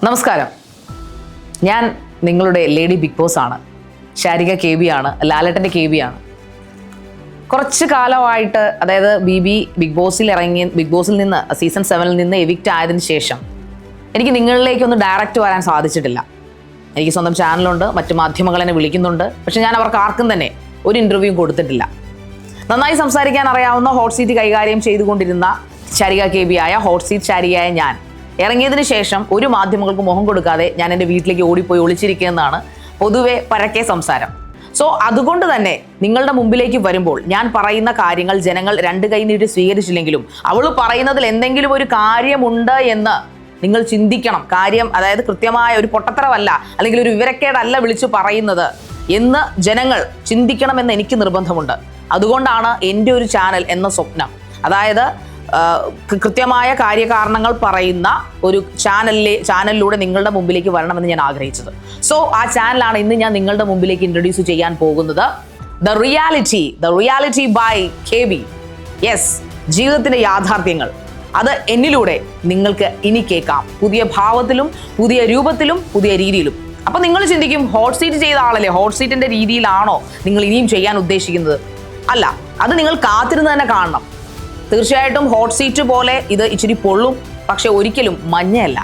നമസ്കാരം, ഞാൻ നിങ്ങളുടെ ലേഡി ബിഗ് ബോസ് ആണ്. ശാരിക KB ആണ്, ലാലേട്ടൻ്റെ KB ആണ്. കുറച്ച് കാലമായിട്ട്, അതായത് ബിഗ് ബോസിൽ നിന്ന് സീസൺ 7 നിന്ന് എവിക്റ്റ് ആയതിനു ശേഷം എനിക്ക് നിങ്ങളിലേക്കൊന്ന് ഡയറക്റ്റ് വരാൻ സാധിച്ചിട്ടില്ല. എനിക്ക് സ്വന്തം ചാനലുണ്ട്, മറ്റു മാധ്യമങ്ങൾ എന്നെ വിളിക്കുന്നുണ്ട്, പക്ഷെ ഞാൻ അവർക്ക് ആർക്കും തന്നെ ഒരു ഇൻ്റർവ്യൂ കൊടുത്തിട്ടില്ല. നന്നായി സംസാരിക്കാൻ അറിയാവുന്ന ഹോട്ട് സീറ്റ് കൈകാര്യം ചെയ്തുകൊണ്ടിരുന്ന ശാരിക KB ആയ ഹോട്ട് സീറ്റ് ശാരികയായ ഞാൻ ഇറങ്ങിയതിന് ശേഷം ഒരു മാധ്യമങ്ങൾക്ക് മുഖം കൊടുക്കാതെ ഞാൻ എൻ്റെ വീട്ടിലേക്ക് ഓടിപ്പോയി ഒളിച്ചിരിക്കുന്നതാണ് പൊതുവെ പരക്കെ സംസാരം. സോ അതുകൊണ്ട് തന്നെ നിങ്ങളുടെ മുമ്പിലേക്ക് വരുമ്പോൾ ഞാൻ പറയുന്ന കാര്യങ്ങൾ ജനങ്ങൾ രണ്ട് കൈ നീട്ടി സ്വീകരിച്ചില്ലെങ്കിലും അവൾ പറയുന്നതിൽ എന്തെങ്കിലും ഒരു കാര്യമുണ്ട് എന്ന് നിങ്ങൾ ചിന്തിക്കണം. കാര്യം, അതായത് കൃത്യമായ ഒരു പൊട്ടത്തരമല്ല അല്ലെങ്കിൽ ഒരു വിവരക്കേടല്ല വിളിച്ചു പറയുന്നത് എന്ന് ജനങ്ങൾ ചിന്തിക്കണമെന്ന് എനിക്ക് നിർബന്ധമുണ്ട്. അതുകൊണ്ടാണ് എൻ്റെ ഒരു ചാനൽ എന്ന സ്വപ്നം, അതായത് കൃത്യമായ കാര്യകാരണങ്ങൾ പറയുന്ന ഒരു ചാനലിലൂടെ നിങ്ങളുടെ മുമ്പിലേക്ക് വരണമെന്ന് ഞാൻ ആഗ്രഹിച്ചത്. സോ ആ ചാനലാണ് ഇന്ന് ഞാൻ നിങ്ങളുടെ മുമ്പിലേക്ക് ഇൻട്രൊഡ്യൂസ് ചെയ്യാൻ പോകുന്നത്. The reality by KB. Yes, ജീവിതത്തിന്റെ യാഥാർത്ഥ്യങ്ങൾ അത് എന്നിലൂടെ നിങ്ങൾക്ക് ഇനി കേൾക്കാം. പുതിയ ഭാവത്തിലും പുതിയ രൂപത്തിലും പുതിയ രീതിയിലും. അപ്പൊ നിങ്ങൾ ചിന്തിക്കും, ഹോട്ട് സീറ്റ് ചെയ്ത ആളല്ലേ, ഹോട്ട് സീറ്റിന്റെ രീതിയിലാണോ നിങ്ങൾ ഇനിയും ചെയ്യാൻ ഉദ്ദേശിക്കുന്നത്? അല്ല, അത് നിങ്ങൾ കാത്തിരുന്ന് തന്നെ കാണണം. തീർച്ചയായിട്ടും ഹോട്ട് സീറ്റ് പോലെ ഇത് ഇച്ചിരി പൊള്ളും, പക്ഷെ ഒരിക്കലും മഞ്ഞയല്ല.